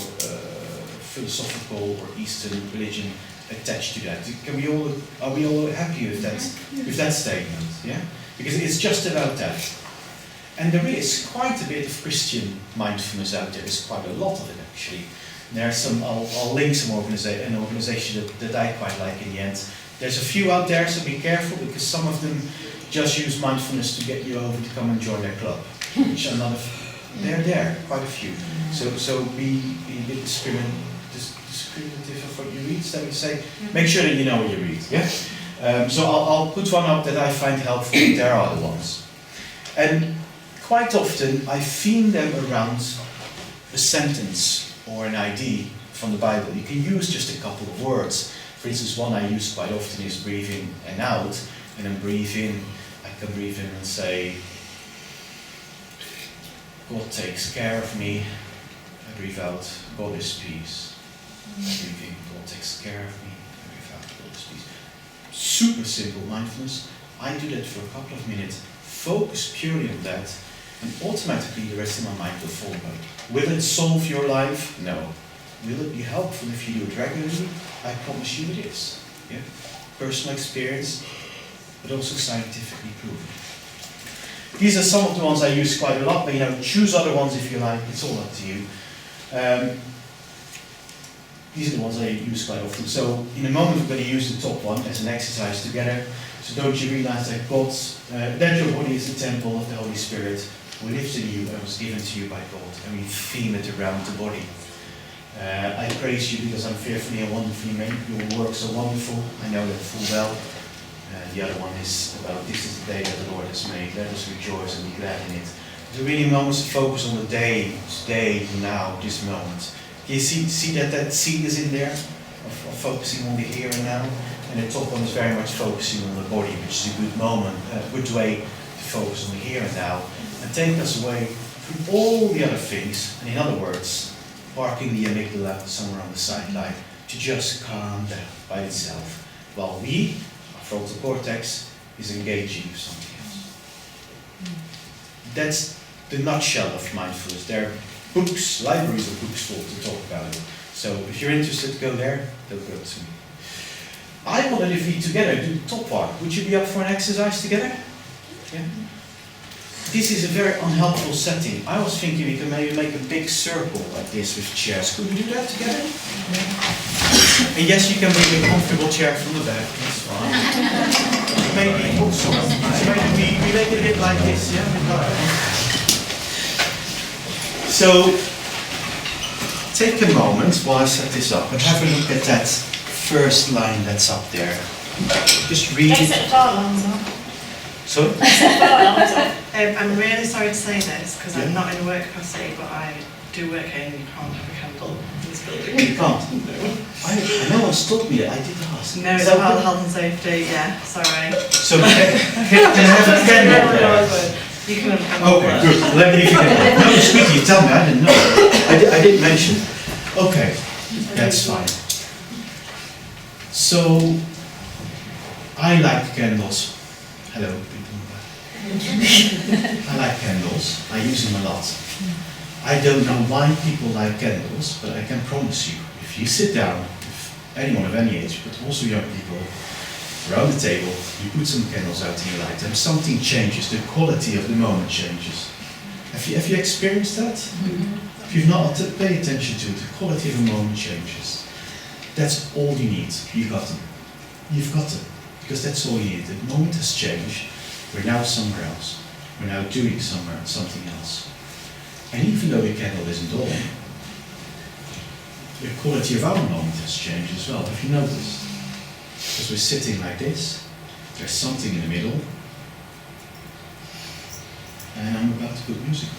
philosophical or Eastern religion attached to that. Are we all happy with that statement? Yeah? Because it's just about that. And there is quite a bit of Christian mindfulness out there. There's quite a lot of it actually. There are some, I'll link some an organization that I quite like in the end. There's a few out there, so be careful, because some of them just use mindfulness to get you over to come and join their club. Which are not they're there, quite a few. So be a bit discriminative of what you read, so we say. Make sure that you know what you read. Yeah. So I'll put one up that I find helpful. There are other ones, and quite often I theme them around a sentence or an idea from the Bible. You can use just a couple of words. For instance, one I use quite often is breathe in and out. And then breathe in, I can breathe in and say, God takes care of me. I breathe out, God is peace. I breathe in, God takes care of me. I breathe out, God is peace. Super simple mindfulness. I do that for a couple of minutes. Focus purely on that, and automatically the rest of my mind will follow. Will it solve your life? No. Will it be helpful if you do it regularly? I promise you it is. Yeah? Personal experience, but also scientifically proven. These are some of the ones I use quite a lot, but choose other ones if you like, it's all up to you. These are the ones I use quite often. So in a moment we're going to use the top one as an exercise together. So don't you realize that that your body is the temple of the Holy Spirit who lives in you and was given to you by God, and we theme it around the body. I praise you because I'm fearfully and wonderfully made. Your works are wonderful. I know that full well. The other one is about this is the day that the Lord has made. Let us rejoice and be glad in it. There are really moments to focus on the day, today, now, this moment. You see that seed is in there of focusing on the here and now, and the top one is very much focusing on the body, which is a good moment, a good way to focus on the here and now, and take us away from all the other things. And in other words, parking the amygdala somewhere on the sideline to just calm down by itself, while we, our frontal cortex, is engaging with something else. That's the nutshell of mindfulness. There are books, libraries of books full to talk about it. So if you're interested, go there, they'll go to me. I wanted if we together do the top part. Would you be up for an exercise together? Yeah. This is a very unhelpful setting. I was thinking we could maybe make a big circle like this with chairs. Could we do that together? Yeah. And yes, you can bring a comfortable chair from the back. That's fine. Maybe also, maybe we make it a bit like this. Yeah. So take a moment while I set this up and have a look at that first line that's up there. Just read it. Sorry? I'm really sorry to say this because I'm not in a work capacity, but I do work here and you can't have a candle in this building. You can't? No. I know one told me that, I did ask. No, it's about health and safety, yeah, sorry. So can I have a candle there? You can have a candle. Okay, good. Let me leave it. No, sweetie, tell me, I didn't know. I didn't mention. Okay, that's fine. So, I like candles. Hello, people. I like candles. I use them a lot. I don't know why people like candles, but I can promise you, if you sit down with anyone of any age, but also young people, around the table, you put some candles out and you light them, something changes, the quality of the moment changes. Have you experienced that? Mm-hmm. If you've not, pay attention to it, the quality of the moment changes. That's all you need. You got them. You've got them. Because that's all you need. The moment has changed. We're now somewhere else. We're now doing something else. And even though the candle isn't on, the quality of our moment has changed as well. Have you noticed? Because we're sitting like this, there's something in the middle, and I'm about to put music on.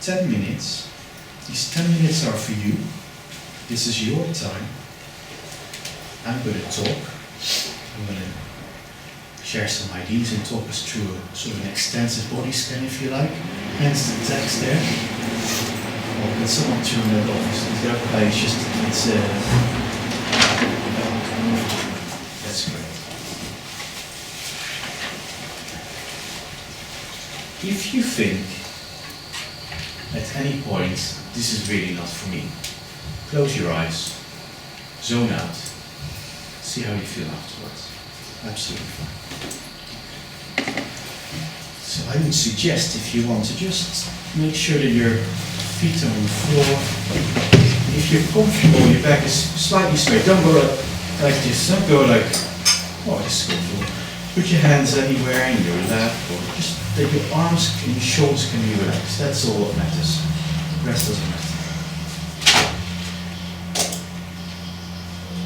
10 minutes. These 10 minutes are for you. This is your time. I'm going to talk. I'm going to share some ideas and talk us through a sort of an extensive body scan, if you like. Hence the text there. Oh, can someone turn that off? It's the other page, just that's great. If you think at any point this is really not for me, close your eyes, zone out, see how you feel afterwards. Absolutely fine. So I would suggest, if you want to, just make sure that your feet are on the floor. If you're comfortable, your back is slightly straight. Don't go like this. Don't go like, oh, this is comfortable. Put your hands anywhere in your lap, or just that your arms and your shoulders can be relaxed. That's all that matters. The rest doesn't matter.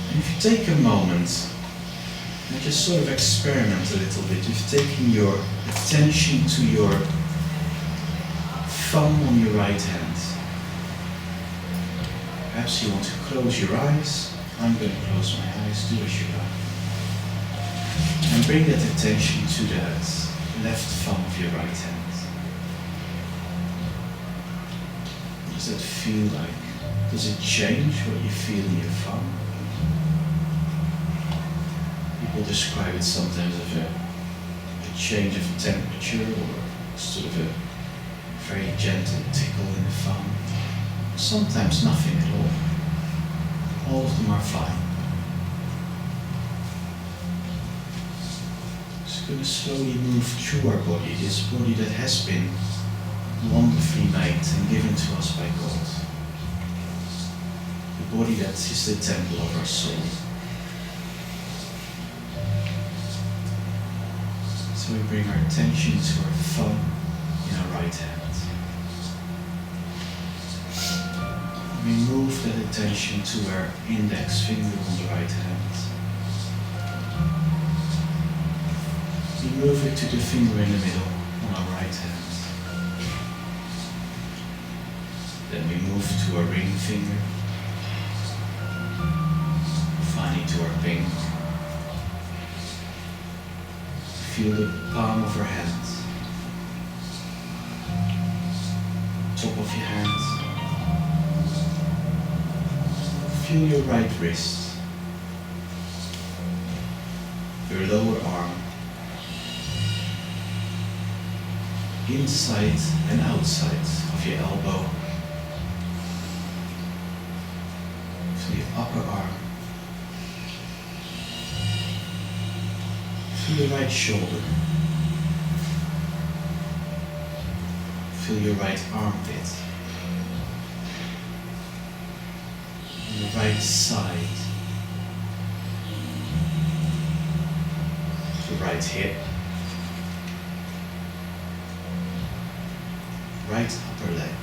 And if you take a moment and just sort of experiment a little bit with taking your attention to your thumb on your right hand. Perhaps you want to close your eyes. I'm going to close my eyes, do as you like. And bring that attention to that left thumb of your right hand. What does that feel like? Does it change what you feel in your thumb? People describe it sometimes as a change of temperature or sort of a very gentle tickle in the thumb. Sometimes nothing at all. All of them are fine. Just going to slowly move through our body, this body that has been wonderfully made and given to us by God. The body that is the temple of our soul. So we bring our attention to our thumb in our right hand. We move that attention to our index finger on the right hand. We move it to the finger in the middle on our right hand. Then we move to our ring finger. Finally to our pink. Feel the palm of our hand. Top of your hand. Feel your right wrist, your lower arm, inside and outside of your elbow. Feel your upper arm. Feel your right shoulder. Feel your right armpit. The right side, the right hip, right upper leg,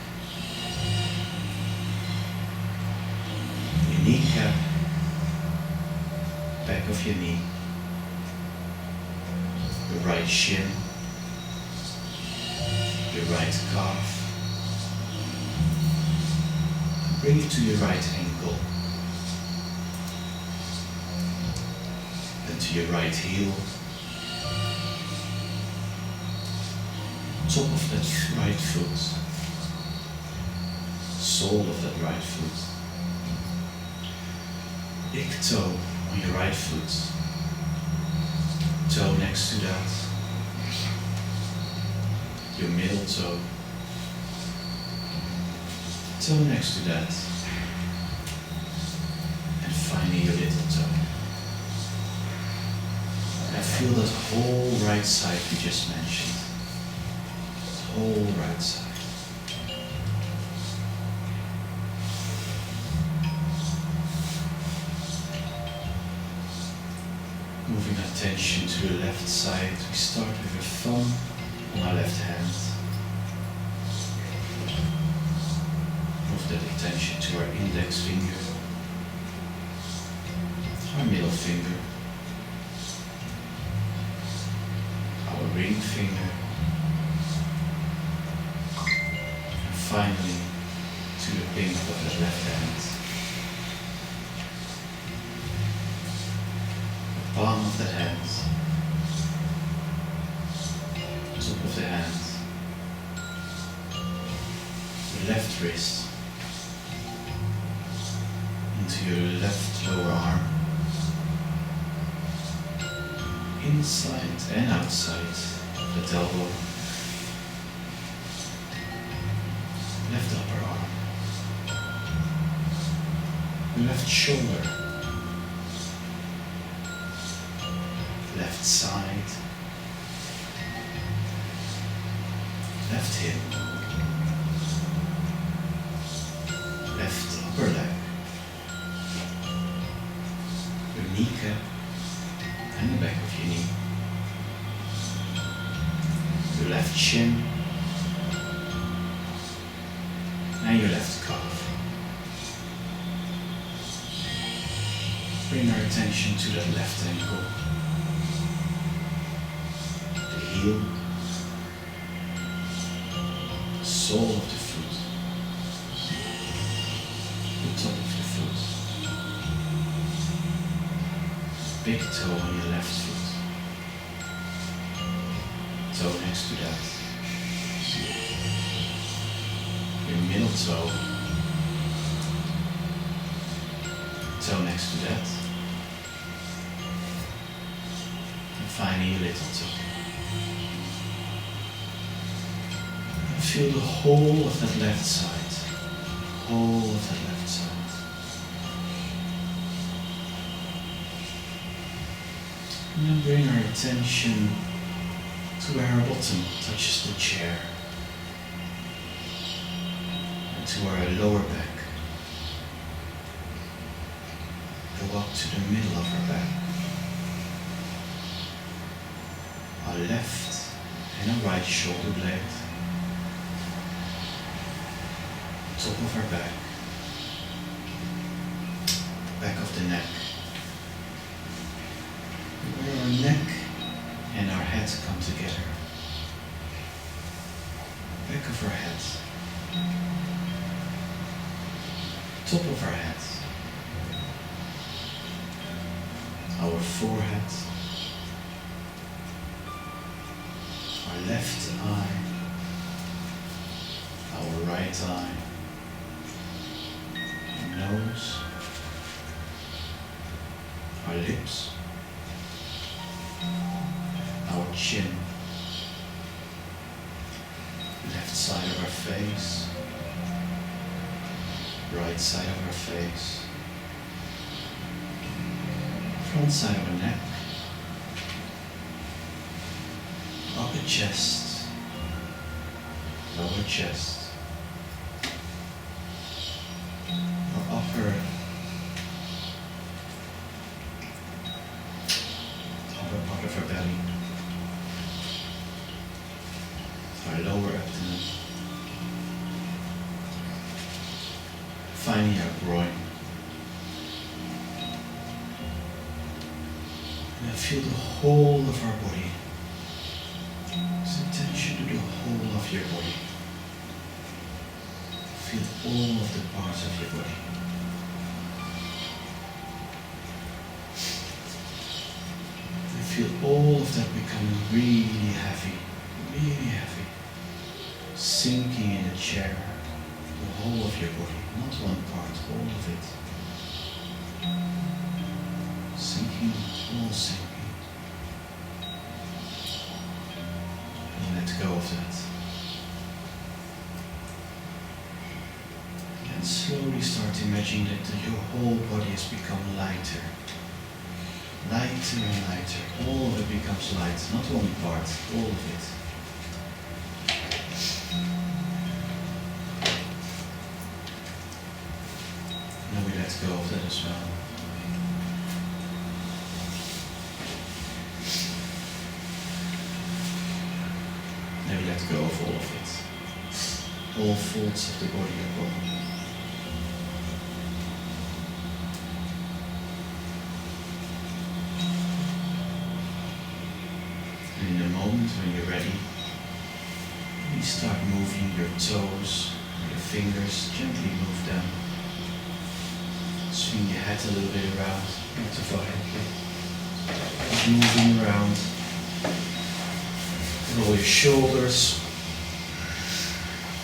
your kneecap, back of your knee, your right shin, your right calf. Bring it to your right ankle, then to your right heel, top of that right foot, sole of that right foot, big toe on your right foot, toe next to that, your middle toe, toe next to that, and finally your little toe. And feel that whole right side we just mentioned. Whole right side. Moving attention to the left side, we start with a thumb on our left hand. Move that attention to our index finger, our middle finger, our ring finger, and finally to the pink of the left hand. The palm of the hand. Top of the hand. The left wrist. Into your left lower arm. Inside and outside of the elbow. Left upper arm. Left shoulder. Left side. Left hip. Left upper leg. Your kneecap and the back of your knee. Your left shin. And your left calf. Bring our attention to that left ankle. The heel. The sole of the foot. The top of the foot. Big toe on your left foot. Toe next to that. Your middle toe. Toe next to that. And finally your little toe. And feel the whole of that left side. Whole of that left side. And then bring our attention to where our bottom touches the chair. And to our lower back. Go up to the middle of our back. Our left and our right shoulder blade. Top of our back. Back of the neck. Where our neck and our head come together. Back of our head. Top of our head. Our forehead. Our left eye. Our right eye. Our nose. Our lips. Our chin. Left side of our face. Right side of our face. Front side of our neck. Upper chest. Lower chest. Our upper part of our belly. Our lower abdomen. Finally our groin. And I feel the whole of our body. Pay attention to the whole of your body. Feel all of the parts of your body. And feel all of that becoming really heavy, sinking in the chair, the whole of your body, not one part, all of it. Sinking, all sinking. And let go of that. And slowly start imagining that your whole body has become lighter. Lighter and lighter. All of it becomes light, not one part, all of it. Now we let go of that as well. Now we let go of all of it. All folds of the body are gone. And in the moment when you're ready, you start moving your toes, Your fingers gently move down. Swing your head a little bit around, not too violently. Moving around. Roll your shoulders.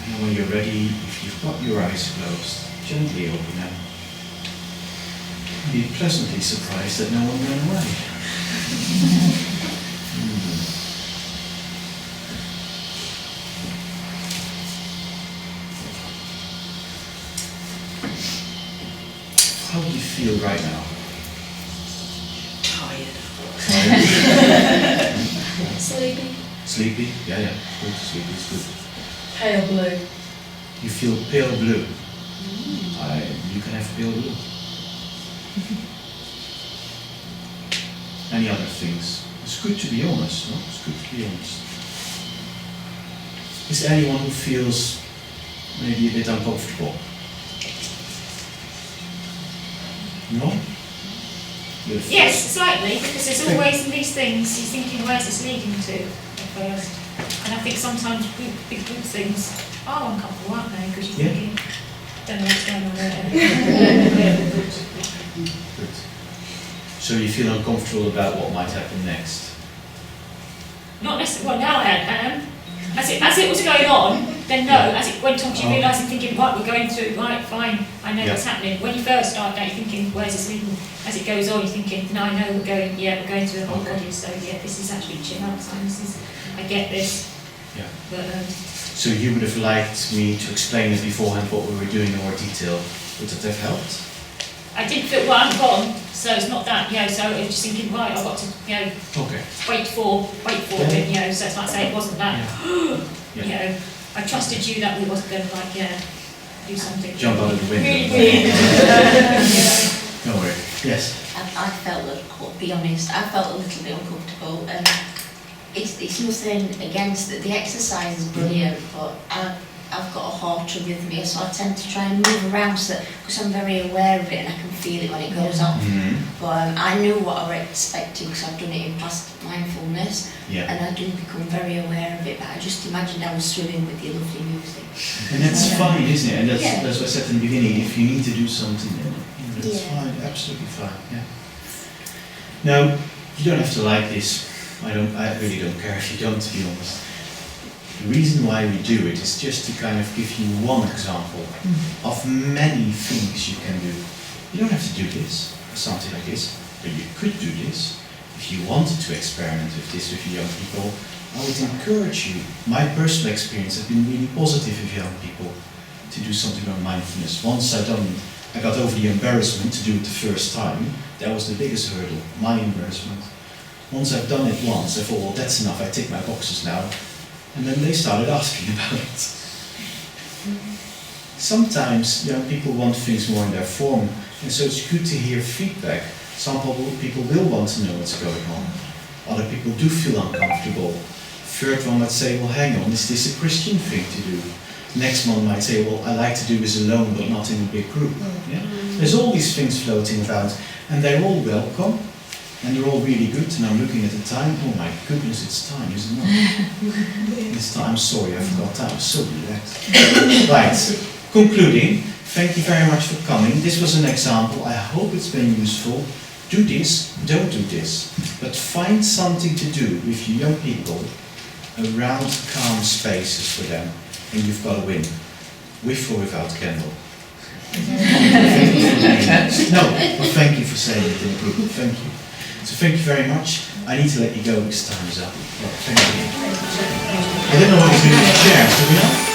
And when you're ready, if you've got your eyes closed, gently open them. Be pleasantly surprised that no one ran away. How do you feel right now? Tired. Sleepy. Sleepy? Yeah. Good. Sleepy is good. Pale blue. You feel pale blue. You can have pale blue. Any other things? It's good to be honest, no? It's good to be honest. Is there anyone who feels maybe a bit uncomfortable? No? Yes, slightly, because there's always in these things, you're thinking, where's this leading to at first? And I think sometimes big things are uncomfortable, aren't they? Because you're thinking, don't know what's going on there. Good. So you feel uncomfortable about what might happen next? Not necessarily, well now I am. As it was going on, then no, as it went on, you realise and thinking, right, we're going through, right, fine, I know what's happening. When you first start out, you're thinking, where's this leading? As it goes on, you're thinking, no, I know we're going through the whole body, so yeah, this is actually chin up sign, I get this. Yeah. But, so you would have liked me to explain it beforehand what we were doing in more detail. Would that have helped? I didn't feel, well, I'm gone, so it's not that, so I was just thinking, right, I've got to, wait for it, so it's like say it wasn't that, I trusted you that we wasn't going to do something. Jump out of the window. Really weird. Don't worry. Yes. I felt, to be honest, I felt a little bit uncomfortable, and it's nothing against it. The exercise is brilliant, but I've got a heart arrhythmia, so I tend to try and move around because I'm very aware of it and I can feel it when it goes off. But I knew what I was expecting because I've done it in past mindfulness, and I do become very aware of it. But I just imagined I was swimming with your lovely music. And that's fine, isn't it? And that's what I said in the beginning. If you need to do something, then that's fine, absolutely fine. Yeah. Now, you don't have to like this. I really don't care if you don't, to be honest. The reason why we do it is just to kind of give you one example of many things you can do. You don't have to do this, or something like this, but you could do this. If you wanted to experiment with this with young people, I would encourage you. My personal experience has been really positive with young people to do something on mindfulness. Once I got over the embarrassment to do it the first time. That was the biggest hurdle, my embarrassment. Once I've done it once, I thought, well, that's enough, I tick my boxes now. And then they started asking about it. Sometimes young people want things more in their form, and so it's good to hear feedback. Some people will want to know what's going on. Other people do feel uncomfortable. Third one might say, well, hang on, is this a Christian thing to do? Next one might say, well, I like to do this alone, but not in a big group. Yeah? There's all these things floating about, and they're all welcome. And they're all really good, and I'm looking at the time. Oh my goodness, it's time, isn't it? It's time. I'm sorry, I forgot time. I'm so relaxed. Right, concluding, thank you very much for coming. This was an example. I hope it's been useful. Do this, don't do this. But find something to do with your young people around calm spaces for them, and you've got a win. With or without candle. No, but thank you for saying it in the group. Thank you. So thank you very much. I need to let you go because time is up. Well, thank you. I don't know what to do with the chair, do we know?